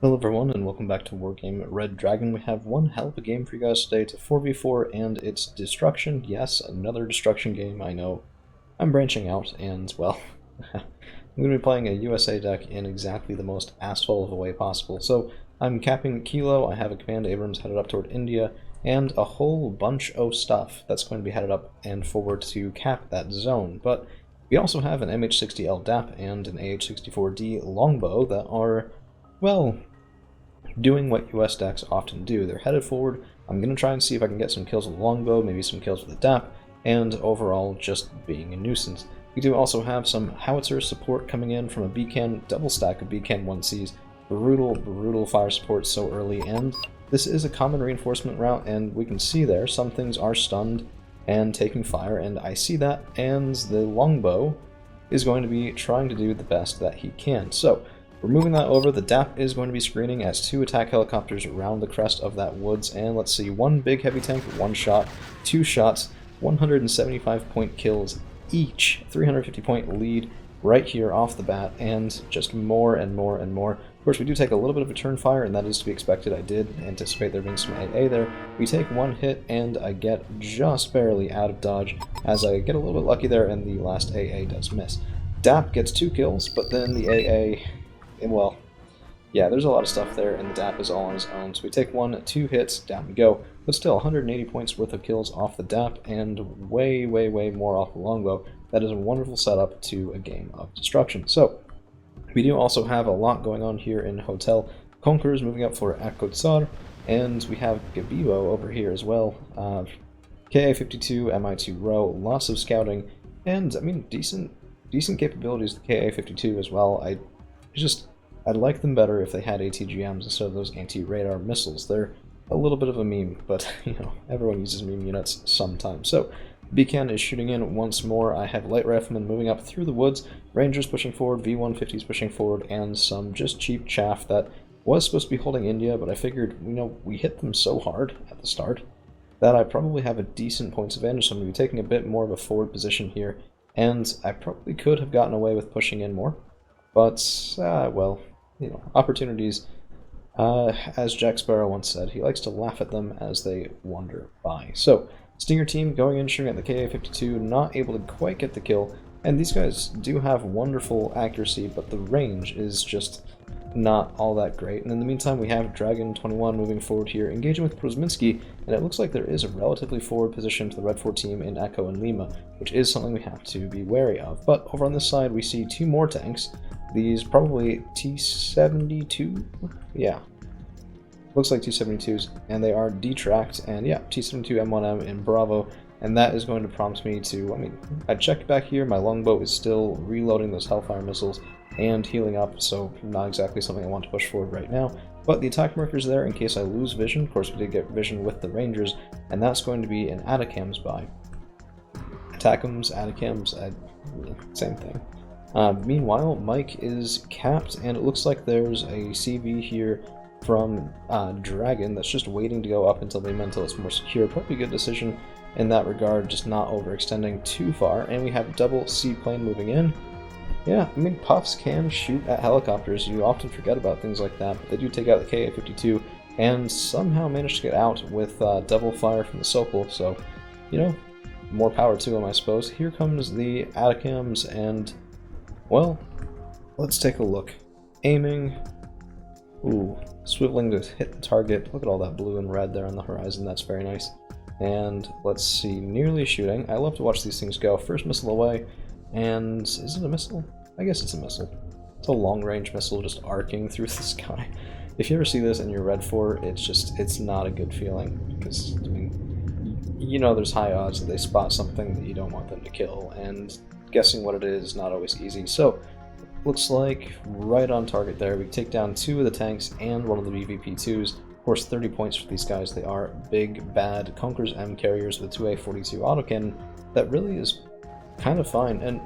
Hello everyone, and welcome back to Wargame Red Dragon. We have one hell of a game for you guys today. It's a 4v4, and it's Destruction. Yes, another Destruction game, I know. I'm branching out, and, well, I'm going to be playing a USA deck in exactly the most asshole of a way possible. So, I'm capping Kilo, I have a Command Abrams headed up toward India, and a whole bunch of stuff that's going to be headed up and forward to cap that zone. But we also have an MH60L DAP and an AH64D Longbow that are, well, doing what US decks often do. They're headed forward. I'm going to try and see if I can get some kills with the Longbow, maybe some kills with the DAP, and overall just being a nuisance. We do also have some howitzer support coming in from a BCAN, double stack of BCAN 1Cs. Brutal fire support so early, and this is a common reinforcement route, and we can see there some things are stunned and taking fire, and I see that, and the Longbow is going to be trying to do the best that he can. So, we're moving that over. The DAP is going to be screening as 2 attack helicopters around the crest of that woods, and let's see, 1 big heavy tank, 1 shot, 2 shots, 175 point kills each, 350 point lead right here off the bat, and just more and more and more. Of course, we do take a little bit of a turn fire, and that is to be expected. I did anticipate there being some AA there. We take 1 hit, and I get just barely out of dodge, as I get a little bit lucky there, and the last AA does miss. DAP gets 2 kills, but then the AA... well, yeah, there's a lot of stuff there, and the DAP is all on his own. So we take 2 hits, down we go. But still, 180 points worth of kills off the DAP, and way more off the Longbow. That is a wonderful setup to a game of Destruction. So, we do also have a lot going on here in Hotel. Conquerors moving up for Akotsar, and we have Gabibo over here as well. KA-52, MI2 row, lots of scouting, and, I mean, decent capabilities, the KA-52 as well. I'd like them better if they had ATGMs instead of those anti-radar missiles. They're a little bit of a meme, but, you know, everyone uses meme units sometimes. So, BCAN is shooting in once more. I have light riflemen moving up through the woods, Rangers pushing forward, V-150s pushing forward, and some just cheap chaff that was supposed to be holding India, but I figured, you know, we hit them so hard at the start that I probably have a decent points advantage, so I'm going to be taking a bit more of a forward position here, and I probably could have gotten away with pushing in more. But, well, you know, opportunities, as Jack Sparrow once said, he likes to laugh at them as they wander by. So, Stinger team going in, shooting at the KA-52, not able to quite get the kill, and these guys do have wonderful accuracy, but the range is just not all that great. And in the meantime, we have Dragon 21 moving forward here, engaging with Prozminski, and it looks like there is a relatively forward position to the Red 4 team in Echo and Lima, which is something we have to be wary of. But over on this side, we see 2 more tanks. These probably T-72? Yeah. Looks like T-72s, and they are detracked, and yeah, T-72 M1M in Bravo, and that is going to prompt me to, I mean, I checked back here, my Longbow is still reloading those Hellfire missiles and healing up, so not exactly something I want to push forward right now, but the attack marker's there in case I lose vision. Of course, we did get vision with the Rangers, and that's going to be an Atacams buy. Attackams, Atacams, same thing. Meanwhile, Mike is capped, and it looks like there's a CV here from Dragon that's just waiting to go up until it's more secure. Probably a good decision in that regard, just not overextending too far. And we have double seaplane moving in. Yeah, I mean, Puffs can shoot at helicopters. You often forget about things like that, but they do take out the KA-52 and somehow manage to get out with double fire from the Sokol. So, you know, more power to them, I suppose. Here comes the Atacams, and, well, let's take a look. Aiming. Ooh, swiveling to hit the target. Look at all that blue and red there on the horizon. That's very nice. And let's see, nearly shooting. I love to watch these things go. First missile away, and is it a missile? I guess it's a missile. It's a long-range missile just arcing through the sky. If you ever see this and you're red for, it's not a good feeling, because, I mean, you know there's high odds that they spot something that you don't want them to kill, and guessing what it is not always easy. So, looks like right on target there. We take down 2 of the tanks and 1 of the BVP-2s. Of course, 30 points for these guys. They are big, bad Conquerors M carriers with 2A42 autocannon. That really is kind of fine. And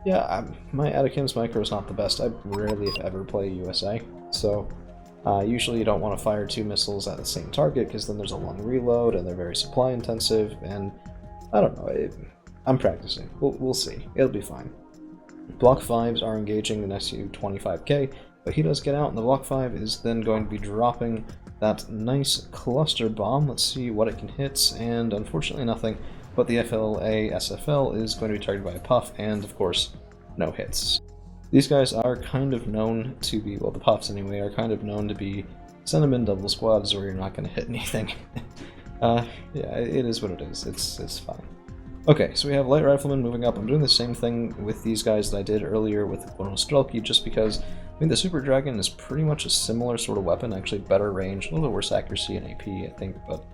yeah, my Atacams micro is not the best. I rarely, if ever, play USA. So usually you don't want to fire 2 missiles at the same target, because then there's a long reload and they're very supply intensive. And I don't know. I'm practicing. We'll see. It'll be fine. Block 5s are engaging the next Su-25K, But he does get out, and the Block 5 is then going to be dropping that nice cluster bomb. Let's see what it can hit, and unfortunately nothing. But the FLA SFL is going to be targeted by a Puff, and of course, no hits. These guys are kind of known to be, well, the Puffs anyway, are kind of known to be send them in double squads where you're not going to hit anything. Yeah, it is what it is. It's fine. Okay, so we have Light Rifleman moving up. I'm doing the same thing with these guys that I did earlier with the Strelky, just because, I mean, the Super Dragon is pretty much a similar sort of weapon, actually better range, a little bit worse accuracy and AP, I think, but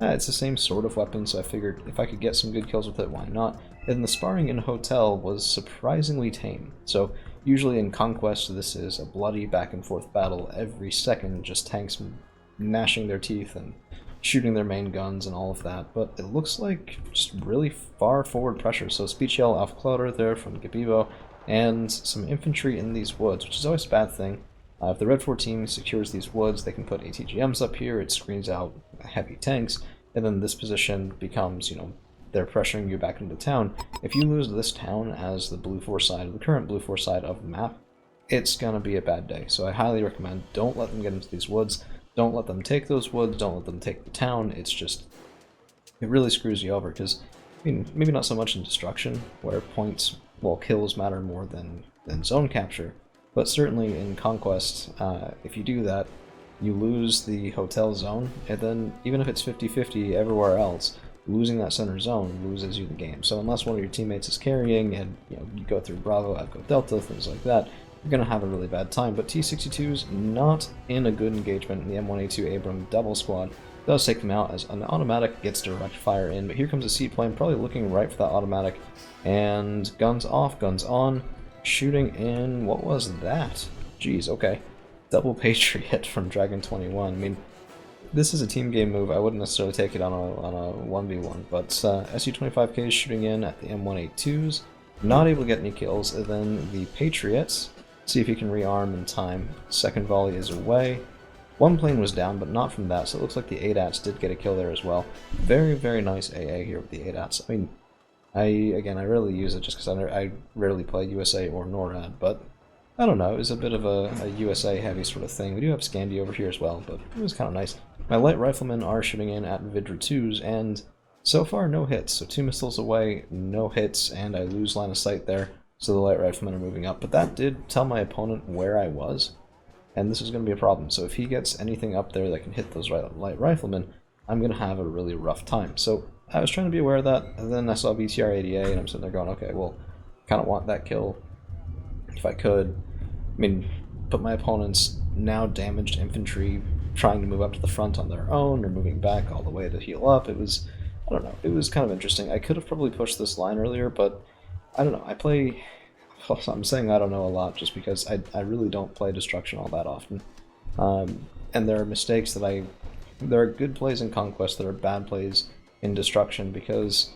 it's the same sort of weapon, so I figured if I could get some good kills with it, why not? And the sparring in Hotel was surprisingly tame. So usually in Conquest, this is a bloody back-and-forth battle every second, just tanks gnashing their teeth and shooting their main guns and all of that. But it looks like just really far forward pressure. So Speech Yell Alpha Clouder there from Gabibo, and some infantry in these woods, which is always a bad thing. If the Red 4 team secures these woods, they can put ATGMs up here, it screens out heavy tanks, and then this position becomes, you know, they're pressuring you back into town. If you lose this town as the blue 4 side, the current blue 4 side of the map, it's gonna be a bad day. So I highly recommend don't let them get into these woods, don't let them take those woods, don't let them take the town. It's just, it really screws you over, because, I mean, maybe not so much in destruction, where points, well, kills matter more than zone capture, but certainly in Conquest, if you do that, you lose the hotel zone, and then even if it's 50-50 everywhere else, losing that center zone loses you the game. So unless one of your teammates is carrying and you go through Bravo, Echo, Delta, things like that, you're going to have a really bad time. But T-62's not in a good engagement, and the M1A2 Abram double squad does take them out as an automatic gets direct fire in. But here comes a seaplane, probably looking right for that automatic, and guns off, guns on, shooting in, what was that? Jeez, okay. Double Patriot from Dragon 21. I mean, this is a team game move. I wouldn't necessarily take it on a 1v1, but SU-25K is shooting in at the M1A2s, not able to get any kills, and then the Patriots, see if he can rearm in time. Second volley is away. One plane was down, but not from that, so it looks like the ADATs did get a kill there as well. Very, very nice AA here with the ADATs. I mean, I rarely use it just because I rarely play USA or NORAD, but I don't know, it was a bit of a USA heavy sort of thing. We do have Scandi over here as well, but it was kind of nice. My light riflemen are shooting in at Vidra 2s, and so far no hits. So 2 missiles away, no hits, and I lose line of sight there, so the light riflemen are moving up. But that did tell my opponent where I was, and this is going to be a problem. So if he gets anything up there that can hit those light riflemen, I'm going to have a really rough time. So I was trying to be aware of that, and then I saw BTR-80A, and I'm sitting there going, okay, well, kind of want that kill if I could. I mean, but my opponent's now damaged infantry trying to move up to the front on their own, or moving back all the way to heal up. It was, I don't know, it was kind of interesting. I could have probably pushed this line earlier, but I don't know, I'm saying I don't know a lot just because I really don't play Destruction all that often. And there are mistakes that there are good plays in Conquest, there are bad plays in Destruction, because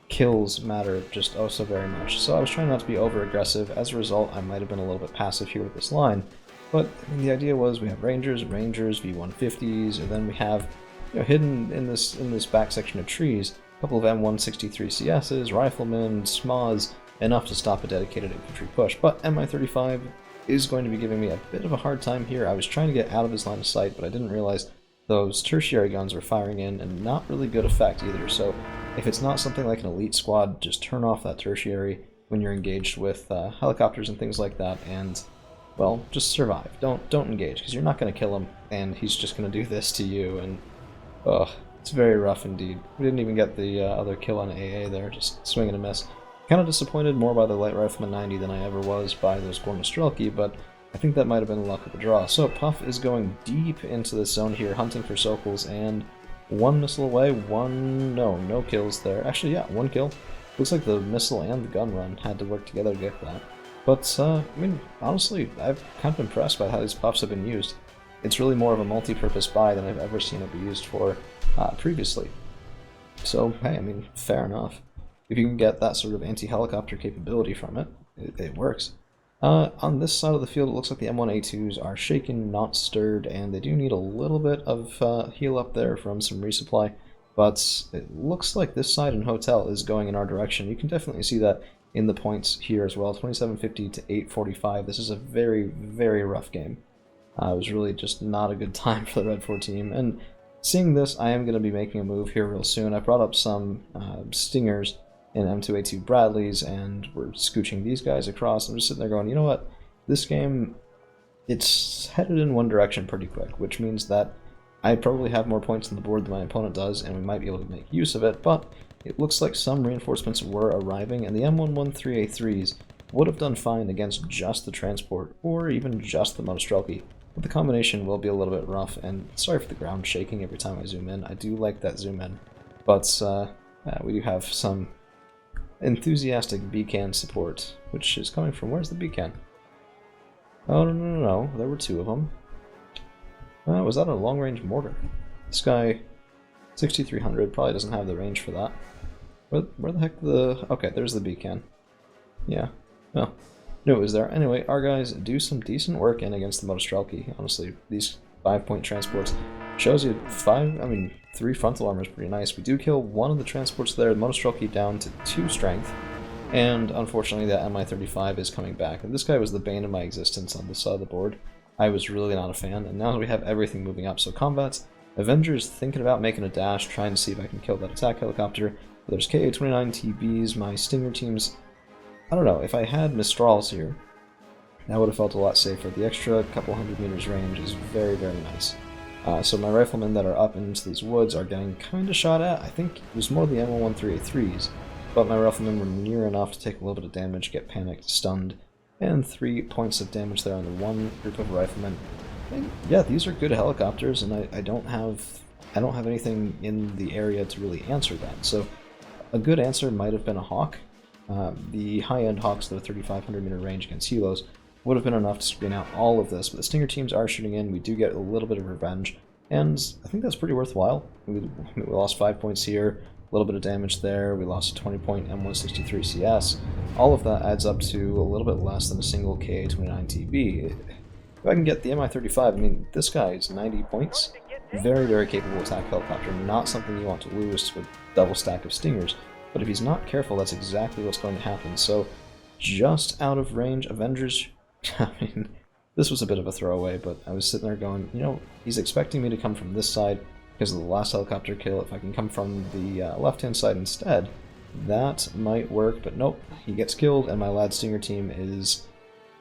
kills matter just oh so very much. So I was trying not to be over aggressive. As a result, I might have been a little bit passive here with this line. But I mean, the idea was we have Rangers, V150s, and then we have, hidden in this back section of trees, a couple of M163 CSs, riflemen, SMAs, enough to stop a dedicated infantry push. But MI35 is going to be giving me a bit of a hard time here. I was trying to get out of his line of sight, but I didn't realize those tertiary guns were firing in, and not really good effect either. So if it's not something like an elite squad, just turn off that tertiary when you're engaged with helicopters and things like that, and, well, just survive. Don't engage, because you're not going to kill him, and he's just going to do this to you, and, ugh, it's very rough indeed. We didn't even get the other kill on AA there, just swing and a miss. Kind of disappointed more by the Light Rifleman 90 than I ever was by those Gornostrelki, but I think that might have been the luck of the draw. So Puff is going deep into this zone here, hunting for Sokals, and 1 missile away, no kills there. Actually, yeah, 1 kill. Looks like the missile and the gun run had to work together to get that. But, I mean, honestly, I've kind of been impressed by how these Puffs have been used. It's really more of a multi-purpose buy than I've ever seen it be used for previously. So, hey, I mean, fair enough. If you can get that sort of anti-helicopter capability from it, it works. On this side of the field, it looks like the M1A2s are shaken, not stirred, and they do need a little bit of heal up there from some resupply, but it looks like this side in Hotel is going in our direction. You can definitely see that in the points here as well, 2750 to 845. This is a very, very rough game. It was really just not a good time for the Red 4 team, and seeing this, I am going to be making a move here real soon. I brought up some Stingers in M2A2 Bradleys, and we're scooching these guys across. I'm just sitting there going, you know what, this game, it's headed in one direction pretty quick, which means that I probably have more points on the board than my opponent does, and we might be able to make use of it, but it looks like some reinforcements were arriving, and the M113A3s would have done fine against just the transport, or even just the Monostrelki. But the combination will be a little bit rough, and sorry for the ground shaking every time I zoom in. I do like that zoom in, but we do have some enthusiastic beacon support, which is coming from, where's the beacon? Oh, no, there were two of them. Was that a long-range mortar? This guy, 6300, probably doesn't have the range for that. Where the heck okay, there's the beacon. Yeah, well, knew it was there. Anyway, our guys do some decent work in against the Motostrelki. Honestly, these 5-point transports shows you 3 frontal armor is pretty nice. We do kill one of the transports there, the Motostrelki down to 2 strength, and unfortunately that MI-35 is coming back. And this guy was the bane of my existence on this side of the board. I was really not a fan, and now we have everything moving up. So combat's Avengers thinking about making a dash, trying to see if I can kill that attack helicopter. There's KA-29 TBs, my Stinger teams. I don't know, if I had Mistrals here, that would have felt a lot safer. The extra couple hundred meters range is very, very nice. So my riflemen that are up into these woods are getting kind of shot at. I think it was more the M113A3s, but my riflemen were near enough to take a little bit of damage, get panicked, stunned, and 3 points of damage there on the one group of riflemen. And yeah, these are good helicopters, and I don't have anything in the area to really answer that. So a good answer might have been a Hawk. The high-end Hawks that are 3,500 meter range against Helos would have been enough to screen out all of this, but the Stinger teams are shooting in. We do get a little bit of revenge, and I think that's pretty worthwhile. We lost 5 points here, a little bit of damage there, we lost a 20-point M163 CS. All of that adds up to a little bit less than a single KA-29 TB. If I can get the MI-35, I mean, this guy is 90 points. Very, very capable attack helicopter, not something you want to lose to a double stack of Stingers. But if he's not careful, that's exactly what's going to happen. So, just out of range, Avengers, I mean, this was a bit of a throwaway, but I was sitting there going, you know, he's expecting me to come from this side because of the last helicopter kill. If I can come from the left-hand side instead, that might work, but nope, he gets killed, and my lad Stinger team is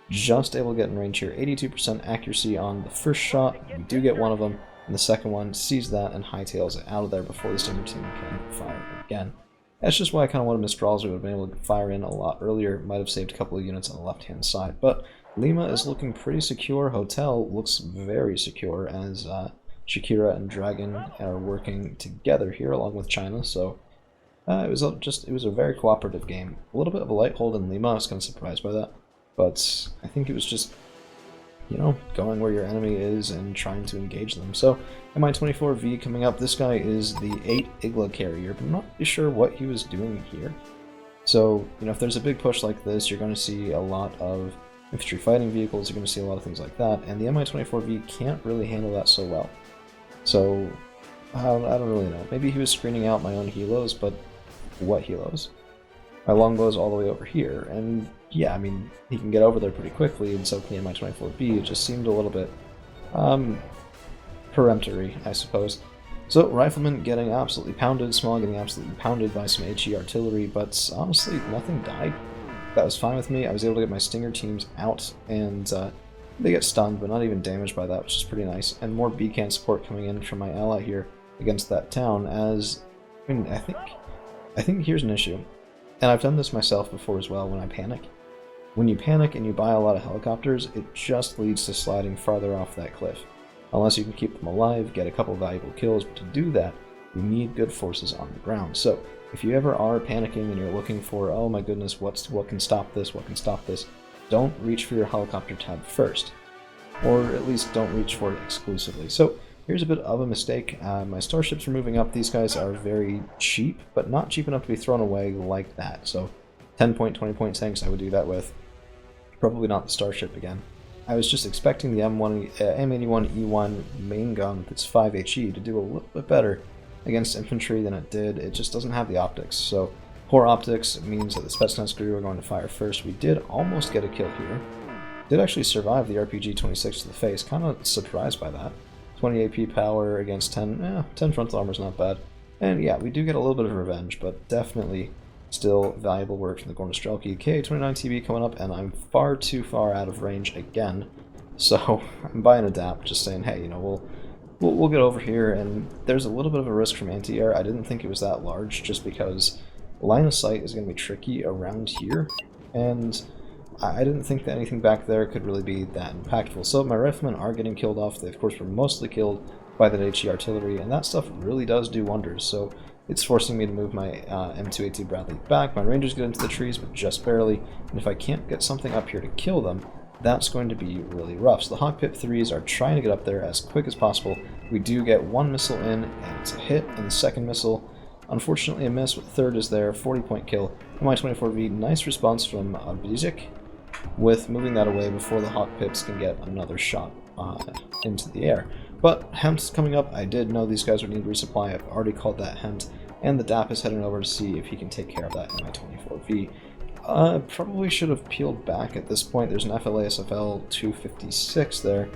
just able to get in range here. 82% accuracy on the first shot, we do get one of them, and the second one sees that and hightails it out of there before the Stinger team can fire again. That's just why I kind of wanted Mistrals. We would have been able to fire in a lot earlier. Might have saved a couple of units on the left-hand side. But Lima is looking pretty secure. Hotel looks very secure as Shakira and Dragon are working together here along with China. So it was a very cooperative game. A little bit of a light hold in Lima. I was kind of surprised by that. But I think it was just, you know, going where your enemy is and trying to engage them. So MI-24V coming up. This guy is the 8 Igla carrier, but I'm not really sure what he was doing here. So, you know, if there's a big push like this, you're going to see a lot of infantry fighting vehicles, you're going to see a lot of things like that, and the MI-24V can't really handle that so well. So, I don't really know. Maybe he was screening out my own Helos, but what Helos? My Longbow's all the way over here, and yeah, I mean, he can get over there pretty quickly, and so can the MI-24V. It just seemed a little bit peremptory, I suppose. So, Rifleman getting absolutely pounded, Small getting absolutely pounded by some HE artillery, but honestly, nothing died. That was fine with me. I was able to get my Stinger teams out, and they get stunned, but not even damaged by that, which is pretty nice. And more beacon support coming in from my ally here against that town, as, I mean, I think here's an issue. And I've done this myself before as well when I panic. When you panic and you buy a lot of helicopters, it just leads to sliding farther off that cliff. Unless you can keep them alive, get a couple valuable kills, but to do that, you need good forces on the ground. So, if you ever are panicking and you're looking for, oh my goodness, what can stop this, don't reach for your helicopter tab first. Or at least don't reach for it exclusively. So, here's a bit of a mistake. My starships are moving up. These guys are very cheap, but not cheap enough to be thrown away like that. So, 10-point, 20-point tanks I would do that with. Probably not the starship again. I was just expecting the M81E1 main gun that's 5HE to do a little bit better against infantry than it did. It just doesn't have the optics. So Poor optics means that the Spetsnaz crew are going to fire first. We did almost get a kill here. Did actually survive the RPG-26 to the face. Kind of surprised by that. 20 AP power against 10. 10 frontal armor is not bad. And yeah, we do get a little bit of revenge, but definitely still valuable work from the Gorn Strelki. KA-29 TB coming up, and I'm far too far out of range again. So I'm buying a DAP, just saying, hey, you know, we'll get over here, and there's a little bit of a risk from anti-air. I didn't think it was that large, just because line of sight is going to be tricky around here, and I didn't think that anything back there could really be that impactful. So my riflemen are getting killed off. They, of course, were mostly killed by that HE artillery, and that stuff really does do wonders. So it's forcing me to move my M2A2 Bradley back. My rangers get into the trees, but just barely, and if I can't get something up here to kill them, that's going to be really rough. So the Hawk Pip 3s are trying to get up there as quick as possible. We do get one missile in, and it's a hit, and the second missile, unfortunately a miss, but the third is there, 40-point kill. Mi-24V, nice response from Bizik, with moving that away before the Hawk Pips can get another shot into the air. But Hemp's coming up. I did know these guys would need resupply. I've already called that Hempt, and the DAP is heading over to see if he can take care of that Mi-24V. Probably should have peeled back at this point. There's an FLA-SFL 256 there.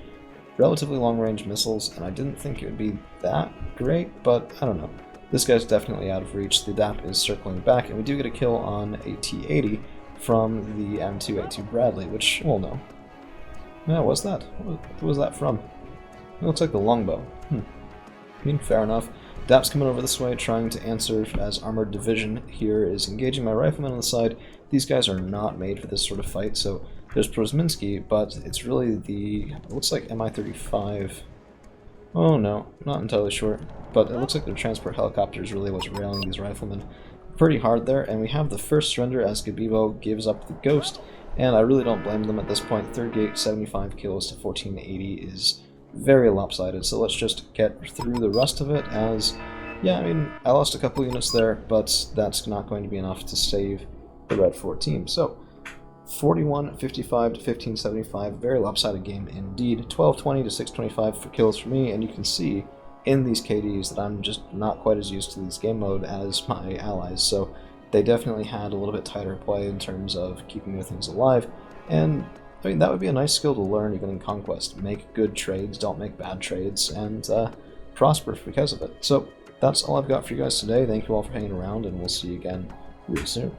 Relatively long-range missiles, and I didn't think it would be that great, but I don't know. This guy's definitely out of reach. The DAP is circling back, and we do get a kill on a T-80 from the M2A2 Bradley, which we'll know. Yeah, what's that? What was that from? It looks like the Longbow. I mean, fair enough. DAP's coming over this way, trying to answer as Armored Division here is engaging my riflemen on the side. These guys are not made for this sort of fight, so there's Prozminski, but it's really the, it looks like Mi-35. Oh no, not entirely sure, but it looks like their transport helicopter is really what's railing these riflemen pretty hard there, and we have the first surrender as Gabibo gives up the Ghost, and I really don't blame them at this point. Third gate, 75 kills to 1480 is very lopsided, so let's just get through the rest of it as, yeah, I mean, I lost a couple units there, but that's not going to be enough to save the Red 4 team. So, 41-55 to 1575, very lopsided game indeed. 12-20 to 625 for kills for me, and you can see in these KDs that I'm just not quite as used to this game mode as my allies, so they definitely had a little bit tighter play in terms of keeping their things alive, and I mean, that would be a nice skill to learn even in Conquest. Make good trades, don't make bad trades, and prosper because of it. So, that's all I've got for you guys today. Thank you all for hanging around, and we'll see you again really soon.